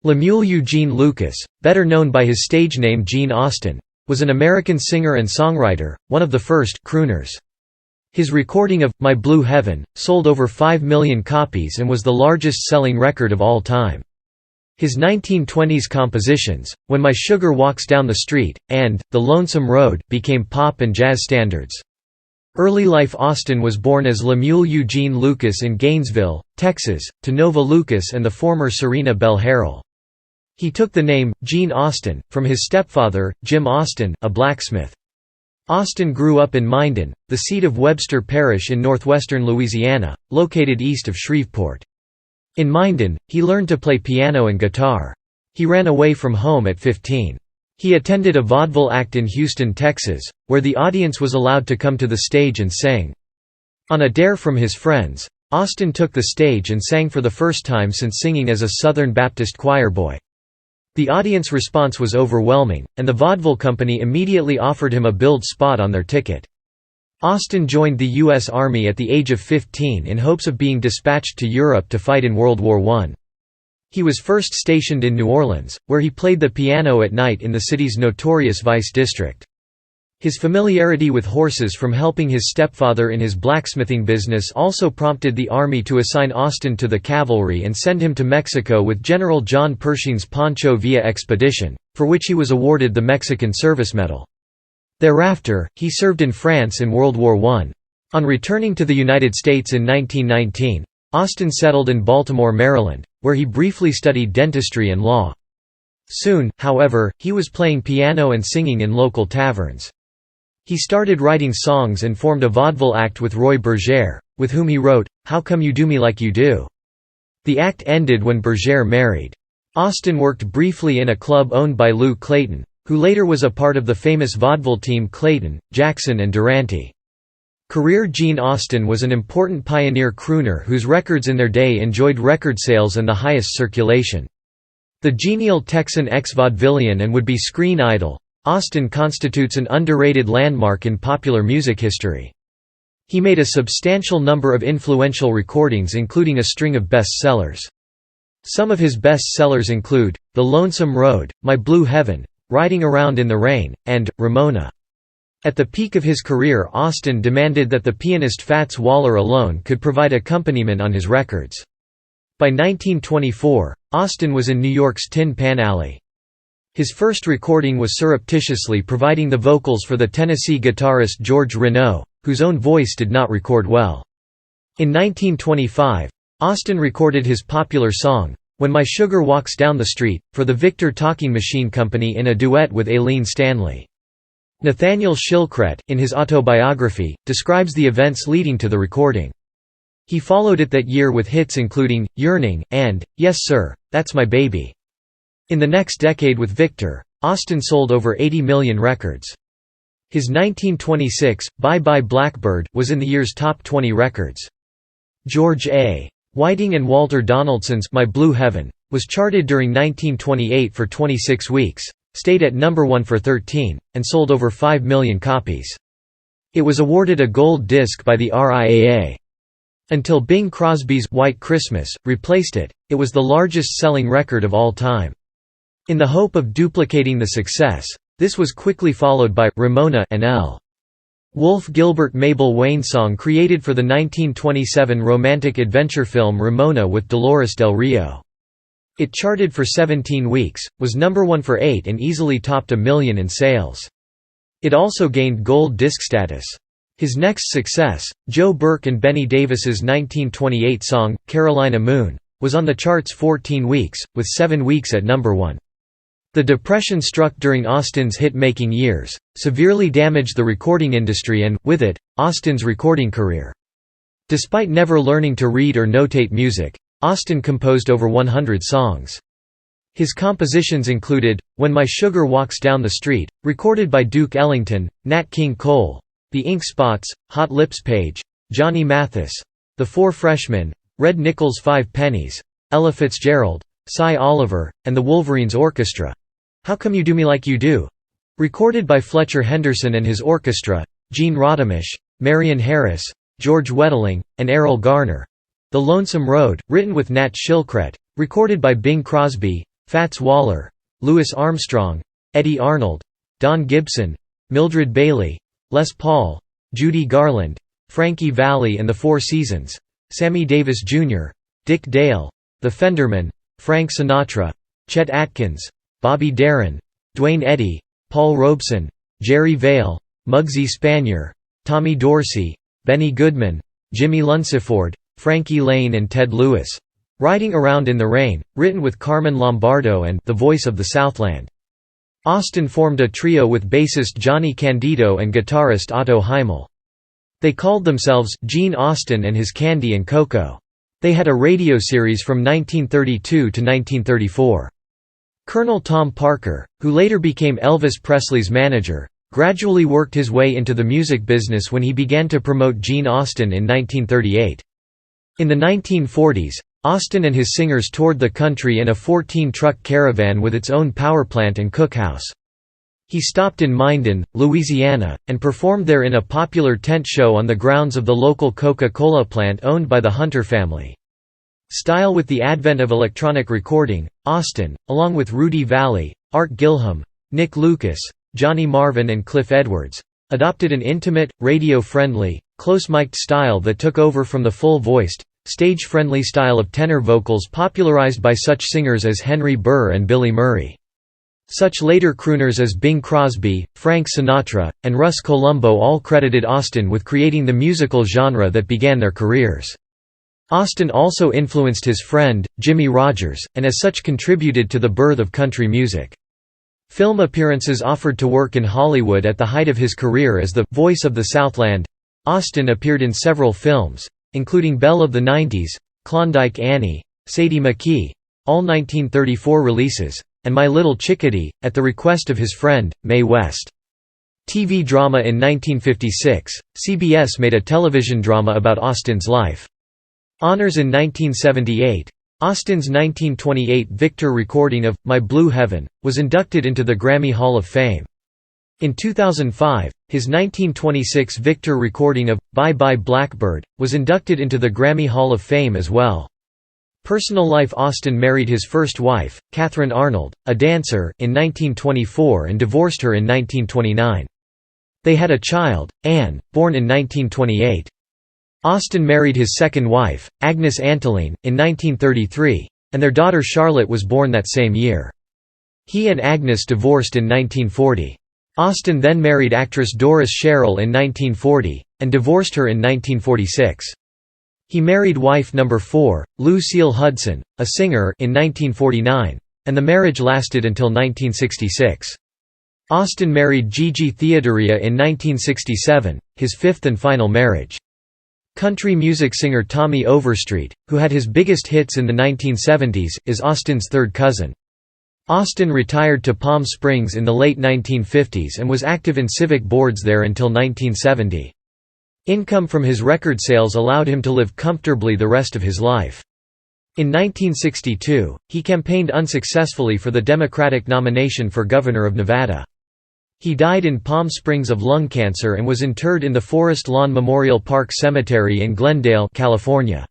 Lemuel Eugene Lucas, better known by his stage name Gene Austin, was an American singer and songwriter, one of the first crooners. His recording of "My Blue Heaven" sold over 5 million copies and was the largest-selling record of all time. His 1920s compositions, "When My Sugar Walks Down the Street" and "The Lonesome Road" became pop and jazz standards. Early life: Austin was born as Lemuel Eugene Lucas in Gainesville, Texas, to Nova Lucas and the former Serena Bell Harrell. He took the name, Gene Austin, from his stepfather, Jim Austin, a blacksmith. Austin grew up in Minden, the seat of Webster Parish in northwestern Louisiana, located east of Shreveport. In Minden, he learned to play piano and guitar. He ran away from home at 15. He attended a vaudeville act in Houston, Texas, where the audience was allowed to come to the stage and sing. On a dare from his friends, Austin took the stage and sang for the first time since singing as a Southern Baptist choir boy. The audience response was overwhelming, and the vaudeville company immediately offered him a billed spot on their ticket. Austin joined the U.S. Army at the age of 15 in hopes of being dispatched to Europe to fight in World War I. He was first stationed in New Orleans, where he played the piano at night in the city's notorious Vice District. His familiarity with horses from helping his stepfather in his blacksmithing business also prompted the Army to assign Austin to the cavalry and send him to Mexico with General John Pershing's Pancho Villa expedition, for which he was awarded the Mexican Service Medal. Thereafter, he served in France in World War I. On returning to the United States in 1919, Austin settled in Baltimore, Maryland, where he briefly studied dentistry and law. Soon, however, he was playing piano and singing in local taverns. He started writing songs and formed a vaudeville act with Roy Bergère, with whom he wrote, "How Come You Do Me Like You Do?" The act ended when Bergère married. Austin worked briefly in a club owned by Lou Clayton, who later was a part of the famous vaudeville team Clayton, Jackson and Durante. Career: Gene Austin was an important pioneer crooner whose records in their day enjoyed record sales and the highest circulation. The genial Texan ex-vaudevillian and would-be screen idol, Austin constitutes an underrated landmark in popular music history. He made a substantial number of influential recordings, including a string of best-sellers. Some of his best-sellers include, "The Lonesome Road," "My Blue Heaven," "Riding Around in the Rain," and "Ramona." At the peak of his career, Austin demanded that the pianist Fats Waller alone could provide accompaniment on his records. By 1924, Austin was in New York's Tin Pan Alley. His first recording was surreptitiously providing the vocals for the Tennessee guitarist George Renaud, whose own voice did not record well. In 1925, Austin recorded his popular song, "When My Sugar Walks Down the Street," for the Victor Talking Machine Company in a duet with Aileen Stanley. Nathaniel Shilkret, in his autobiography, describes the events leading to the recording. He followed it that year with hits including, "Yearning," and, "Yes Sir, That's My Baby." In the next decade with Victor, Austin sold over 80 million records. His 1926, "Bye Bye Blackbird," was in the year's top 20 records. George A. Whiting and Walter Donaldson's "My Blue Heaven" was charted during 1928 for 26 weeks, stayed at number 1 for 13, and sold over 5 million copies. It was awarded a gold disc by the RIAA. Until Bing Crosby's "White Christmas" replaced it, it was the largest-selling record of all time. In the hope of duplicating the success, this was quickly followed by "Ramona" and L. Wolf Gilbert Mabel Wayne song created for the 1927 romantic adventure film Ramona with Dolores Del Rio. It charted for 17 weeks, was number 1 for 8 and easily topped 1 million in sales. It also gained gold disc status. His next success, Joe Burke and Benny Davis's 1928 song, "Carolina Moon," was on the charts 14 weeks, with 7 weeks at number 1. The Depression struck during Austin's hit-making years, severely damaged the recording industry and, with it, Austin's recording career. Despite never learning to read or notate music, Austin composed over 100 songs. His compositions included, "When My Sugar Walks Down the Street," recorded by Duke Ellington, Nat King Cole, The Ink Spots, Hot Lips Page, Johnny Mathis, The Four Freshmen, Red Nichols 5 Pennies, Ella Fitzgerald, Cy Oliver, and the Wolverines Orchestra. "How Come You Do Me Like You Do," recorded by Fletcher Henderson and his orchestra, Gene Rodemish, Marion Harris, George Wedeling, and Errol Garner. The Lonesome Road, written with Nat Shilkret, recorded by Bing Crosby, Fats Waller, Louis Armstrong, Eddie Arnold, Don Gibson, Mildred Bailey, Les Paul, Judy Garland, Frankie Valli and the Four Seasons, Sammy Davis Jr., Dick Dale, The Fendermen, Frank Sinatra, Chet Atkins, Bobby Darin, Dwayne Eddy, Paul Robeson, Jerry Vale, Muggsy Spanier, Tommy Dorsey, Benny Goodman, Jimmy Lunceford, Frankie Lane and Ted Lewis. Riding Around in the Rain, written with Carmen Lombardo and The Voice of the Southland. Austin formed a trio with bassist Johnny Candido and guitarist Otto Heimel. They called themselves Gene Austin and His Candy and Cocoa. They had a radio series from 1932 to 1934. Colonel Tom Parker, who later became Elvis Presley's manager, gradually worked his way into the music business when he began to promote Gene Austin in 1938. In the 1940s, Austin and his singers toured the country in a 14-truck caravan with its own power plant and cookhouse. He stopped in Minden, Louisiana, and performed there in a popular tent show on the grounds of the local Coca-Cola plant owned by the Hunter family. Style With the advent of electronic recording, Austin, along with Rudy Vallee, Art Gilham, Nick Lucas, Johnny Marvin and Cliff Edwards, adopted an intimate, radio-friendly, close-mic'd style that took over from the full-voiced, stage-friendly style of tenor vocals popularized by such singers as Henry Burr and Billy Murray. Such later crooners as Bing Crosby, Frank Sinatra, and Russ Columbo all credited Austin with creating the musical genre that began their careers. Austin also influenced his friend, Jimmie Rodgers, and as such contributed to the birth of country music. Film appearances offered to work in Hollywood at the height of his career as the voice of the Southland. Austin appeared in several films, including Belle of the 90s, Klondike Annie, Sadie McKee, all 1934 releases, and My Little Chickadee, at the request of his friend, Mae West. TV drama In 1956, CBS made a television drama about Austin's life. Honors In 1978, Austin's 1928 Victor recording of My Blue Heaven was inducted into the Grammy Hall of Fame. In 2005, his 1926 Victor recording of Bye Bye Blackbird was inducted into the Grammy Hall of Fame as well. Personal life Austin married his first wife, Catherine Arnold, a dancer, in 1924 and divorced her in 1929. They had a child, Anne, born in 1928. Austin married his second wife, Agnes Antolin, in 1933, and their daughter Charlotte was born that same year. He and Agnes divorced in 1940. Austin then married actress Doris Sherrill in 1940, and divorced her in 1946. He married wife number 4, Lucille Hudson, a singer, in 1949, and the marriage lasted until 1966. Austin married Gigi Theodoria in 1967, his fifth and final marriage. Country music singer Tommy Overstreet, who had his biggest hits in the 1970s, is Austin's third cousin. Austin retired to Palm Springs in the late 1950s and was active in civic boards there until 1970. Income from his record sales allowed him to live comfortably the rest of his life. In 1962, he campaigned unsuccessfully for the Democratic nomination for governor of Nevada. He died in Palm Springs of lung cancer and was interred in the Forest Lawn Memorial Park Cemetery in Glendale, California.